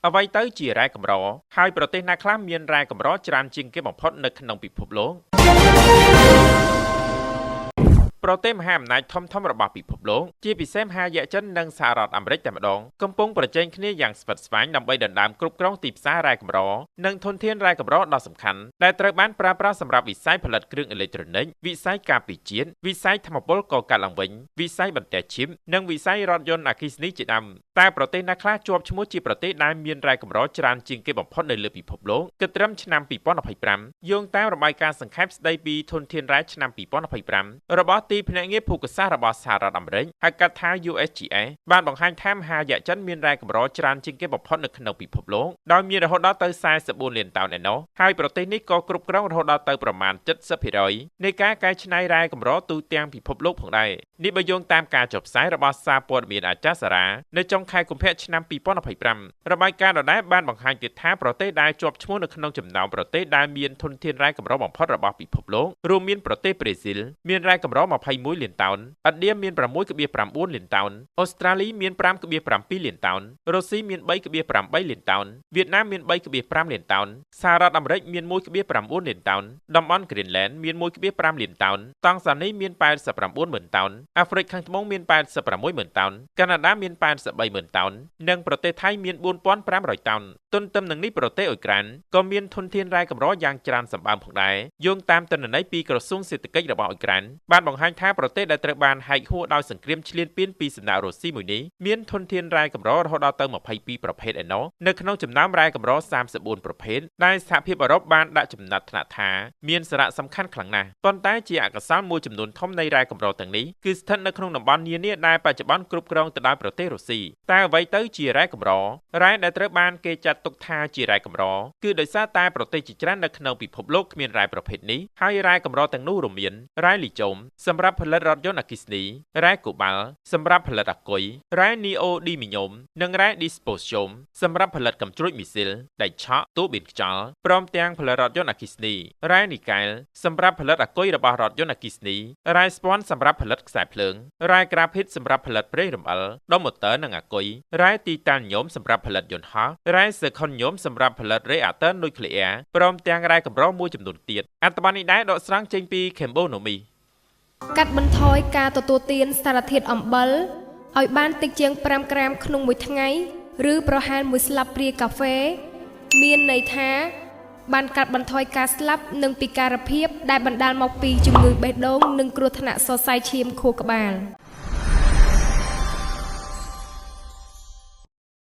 អ្វីទៅជារ៉ែកម្រហើយប្រទេសណាខ្លះមានរ៉ែកម្រច្រើនជាងគេបំផុតនៅក្នុងពិភពលោកប្រទេសមហាអំណាចធំរបស់ពិភពលោកជាពិសេសមហាយៈចិននិងសហរដ្ឋអាមេរិកតែម្ដងកំពុងប្រជែងគ្នាយ៉ាងស្វិតស្វាញដើម្បីដណ្ដើមគ្រប់គ្រងទីផ្សាររ៉ែកម្រនិងធនធានរ៉ែកម្រដ៏សំខាន់ដែលត្រូវបានប្រើប្រាស់សម្រាប់វិស័យផលិតគ្រឿងអេឡិចត្រូនិកវិស័យការពារជាតិវិស័យថាមពលកកើតឡើងវិញវិស័យបន្ទះឈីបនិងវិស័យរថយន្តអគ្គិសនីជាដើមតែប្រទេសណាខ្លះជាប់ឈ្មោះជាប្រទេសដែលមានរ៉ែកម្រច្រើនជាងគេបំផុតនៅលើពិភពលោកគិតត្រឹមឆ្នាំ2025យោងតាមរបាយការណ៍សង្ខេបស្ដីពីធនធានរ៉ែឆ្នាំ2025របស់ទីភ្នាក់ងារភូមិសាស្ត្ររបស់សហរដ្ឋអាមេរិកហៅកាត់ថា USGS បានបង្ហាញថាមហាយៈចិនមានរ៉ែកម្រច្រើនជាងគេបំផុតនៅក្នុងពិភពលោកដោយមានរហូតដល់ទៅ44លានតោនឯណោះហើយប្រទេសនេះក៏គ្រប់គ្រងរហូតដល់ទៅប្រមាណ 70% នៃការកែច្នៃរ៉ែកម្រទូទាំងពិភពលោកផងដែរនេះបើយោងតាមការចុះផ្សាយរបស់សារព័ត៌មានអាចារ្យសារ៉ានៅចុងខែកុម្ភៈឆ្នាំ2025របាយការណ៍ដដែលបានបង្ហាញទៀតថាប្រទេសដែលជាប់ឈ្មោះនៅក្នុងចំណោមប្រទេសដែលមានធនធានរ៉ែកម្របំផុតរបស់ពិភពលោករួមមានប្រទេសប្រេស៊ីលមានរ៉ែកម្រ21លានតោនឥណ្ឌាមាន 6.9 លានតោនអូស្ត្រាលីមាន 5.7 លានតោនរុស្ស៊ីមាន 3.8 លានតោនវៀតណាមមាន 3.5 លានតោនសហរដ្ឋអាមេរិកមាន 1.9 លានតោនតំបន់ Greenland មាន 1.5 លានតោនតង់សានីមាន 89,000 តោនអាហ្វ្រិកខាងត្បូងមាន 86,000 តោនកាណាដាមាន 83,000 តោននិងប្រទេសថៃមាន 4,500 តោនទន្ទឹមនឹងនេះប្រទេសអ៊ុយក្រែនក៏មានធនធានរ៉ែកម្រយ៉ាងច្រើនសម្បើមផងដែរយោងតាមទិន្នន័យពីក្រសួងសេដ្ឋកិច្ចរបស់អ៊ុយក្រែនបានបង្ហាញថាប្រទេសដែលត្រូវបានហែកហួរដោយសង្គ្រាមឈ្លានពានពីសំណាក់រុស្ស៊ីមួយនេះមានធនធានរ៉ែកម្ររហូតដល់ទៅ22ប្រភេទឯណោះនៅក្នុងចំណោមរ៉ែកម្រ34ប្រភេទដែលសហភាពអឺរ៉ុបបានដាក់ចំណាត់ថ្នាក់ថាមានសារៈសំខាន់ខ្លាំងណាស់ប៉ុន្តែជាអកុសលមួយចំនួនធំនៃរ៉ែកម្រទាំងនេះគឺស្ថិតនៅក្នុងតំបន់នានាដែលបច្ចុប្បន្នគ្រប់គ្រងទៅដោយប្រទេសរុស្ស៊ីតែអ្វីទៅជារ៉ែកម្ររ៉ែដែលត្រូវបានគេចាត់ទុកថាជារ៉ែកម្រគឺដោយសារតែប្រទេសជាច្រើននៅក្នុងពិភពលោកគ្មានរ៉ែប្រភេទនេះហើយរ៉ែកម្រទាំងនោះរួមមានរ៉ែលីជូមសម្រាប់ផលិតរថយន្តអគ្គិសនីរ៉ែកូបាល់សម្រាប់ផលិតអាគុយរ៉ែនីអូឌីមីញ៉ូមនិងរ៉ែឌីស្ប៉ូស្យូមសម្រាប់ផលិតកាំជ្រួចមីស៊ីលដែកឆក់ទូប៊ីនខ្យល់ព្រមទាំងផលិតរថយន្តអគ្គិសនីរ៉ែនីកែលសម្រាប់ផលិតអាគុយរបស់រថយន្តអគ្គិសនីរ៉ែស្ពាន់សម្រាប់ផលិតខ្សែភ្លើងរ៉ែក្រាហ្វីតសម្រាប់ផលិតប្រេងរំអិលដុំម៉ូទ័រនិងអាគុយរ៉ែទីតានញ៉ូមសម្រាប់ផលិតយន្តហោះរ៉ែសឺខុនញ៉ូមសម្រាប់ផលិតរ៉េអាទ័រនុយក្លេអ៊ែរព្រមទាំងរ៉ែកម្រមួយចំនួនទៀតអត្ថបទនេះដែរដកស្រង់ចេញពី Cambonomy កាត់បន្ថយការទទួលទានសារធាតុអំបិលឲ្យបានតិចជាង5ក្រាមក្នុងមួយថ្ងៃឬប្រហែល1ស្លាបព្រាកាហ្វេមានន័យថាបានកាត់បន្ថយការស្លាប់និងពិការភាពដែលបណ្ដាលមកពីជំងឺបេះដូងនិងគ្រោះថ្នាក់សរសៃឈាមខួរក្បាល